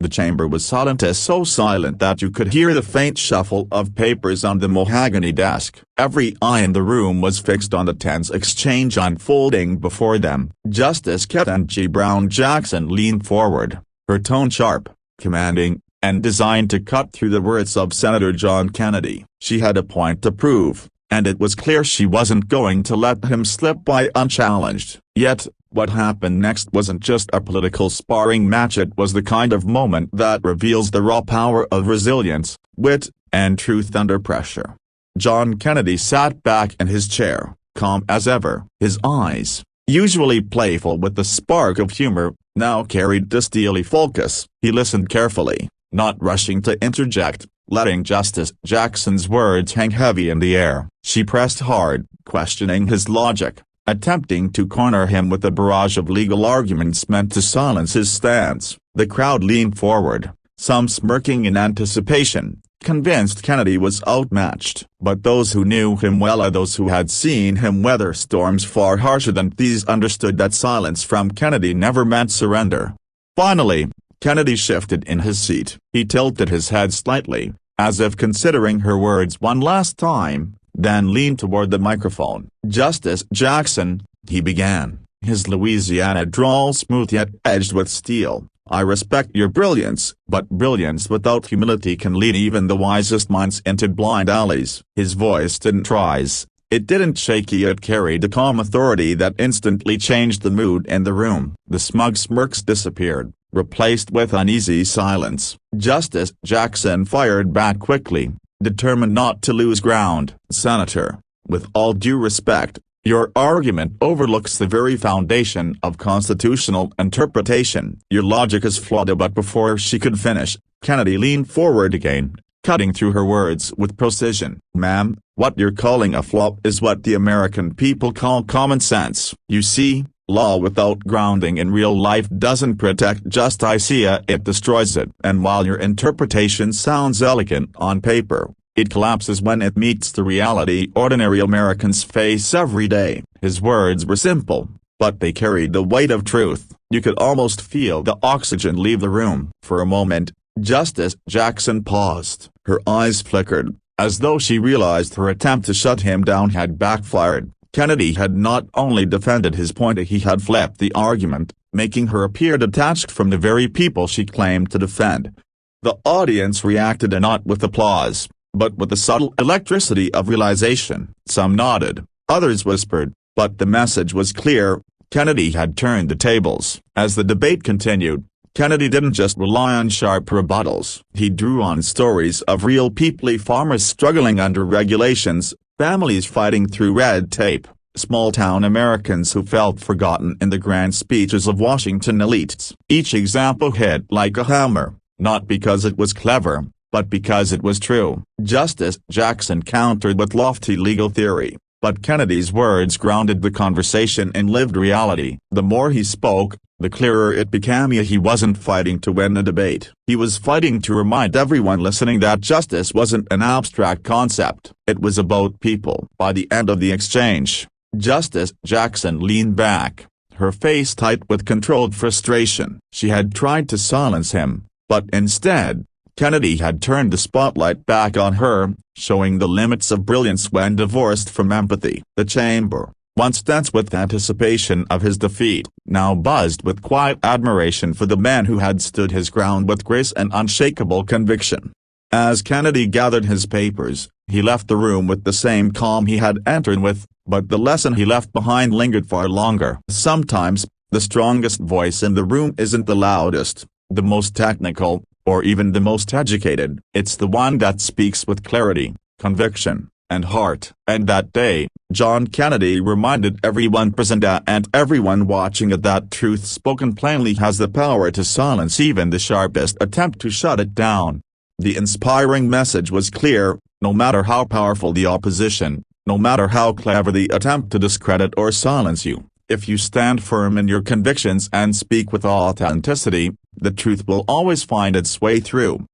The chamber was silent, as so silent that you could hear the faint shuffle of papers on the mahogany desk. Every eye in the room was fixed on the tense exchange unfolding before them. Justice Ketanji Brown Jackson leaned forward, her tone sharp, commanding, and designed to cut through the words of Senator John Kennedy. She had a point to prove, and it was clear she wasn't going to let him slip by unchallenged. Yet, what happened next wasn't just a political sparring match, it was the kind of moment that reveals the raw power of resilience, wit, and truth under pressure. John Kennedy sat back in his chair, calm as ever. His eyes, usually playful with the spark of humor, now carried the steely focus. He listened carefully, not rushing to interject, letting Justice Jackson's words hang heavy in the air. She pressed hard, questioning his logic, attempting to corner him with a barrage of legal arguments meant to silence his stance. The crowd leaned forward, some smirking in anticipation, convinced Kennedy was outmatched. But those who knew him well, or those who had seen him weather storms far harsher than these, understood that silence from Kennedy never meant surrender. Finally, Kennedy shifted in his seat. He tilted his head slightly, as if considering her words one last time, then leaned toward the microphone. "Justice Jackson," he began, his Louisiana drawl smooth yet edged with steel, "I respect your brilliance, but brilliance without humility can lead even the wisest minds into blind alleys." His voice didn't rise, it didn't shake, it carried a calm authority that instantly changed the mood in the room. The smug smirks disappeared, replaced with uneasy silence. Justice Jackson fired back quickly, determined not to lose ground. "Senator, with all due respect, your argument overlooks the very foundation of constitutional interpretation. Your logic is flawed." But before she could finish, Kennedy leaned forward again, cutting through her words with precision. "Ma'am, what you're calling a flaw is what the American people call common sense. You see, law without grounding in real life doesn't protect justice, it destroys it. And while your interpretation sounds elegant on paper, it collapses when it meets the reality ordinary Americans face every day." His words were simple, but they carried the weight of truth. You could almost feel the oxygen leave the room. For a moment, Justice Jackson paused. Her eyes flickered, as though she realized her attempt to shut him down had backfired. Kennedy had not only defended his point, he had flipped the argument, making her appear detached from the very people she claimed to defend. The audience reacted not with applause, but with the subtle electricity of realization. Some nodded, others whispered, but the message was clear: Kennedy had turned the tables. As the debate continued, Kennedy didn't just rely on sharp rebuttals. He drew on stories of real people: farmers struggling under regulations, families fighting through red tape, small-town Americans who felt forgotten in the grand speeches of Washington elites. Each example hit like a hammer, not because it was clever, but because it was true. Justice Jackson countered with lofty legal theory, but Kennedy's words grounded the conversation in lived reality. The more he spoke, the clearer it became he wasn't fighting to win a debate. He was fighting to remind everyone listening that justice wasn't an abstract concept. It was about people. By the end of the exchange, Justice Jackson leaned back, her face tight with controlled frustration. She had tried to silence him, but instead, Kennedy had turned the spotlight back on her, showing the limits of brilliance when divorced from empathy. The chamber, once tense with anticipation of his defeat, now buzzed with quiet admiration for the man who had stood his ground with grace and unshakable conviction. As Kennedy gathered his papers, he left the room with the same calm he had entered with, but the lesson he left behind lingered far longer. Sometimes, the strongest voice in the room isn't the loudest, the most technical, or even the most educated. It's the one that speaks with clarity, conviction, and heart. And that day, John Kennedy reminded everyone present and everyone watching that truth spoken plainly has the power to silence even the sharpest attempt to shut it down. The inspiring message was clear: no matter how powerful the opposition, no matter how clever the attempt to discredit or silence you, if you stand firm in your convictions and speak with authenticity, the truth will always find its way through.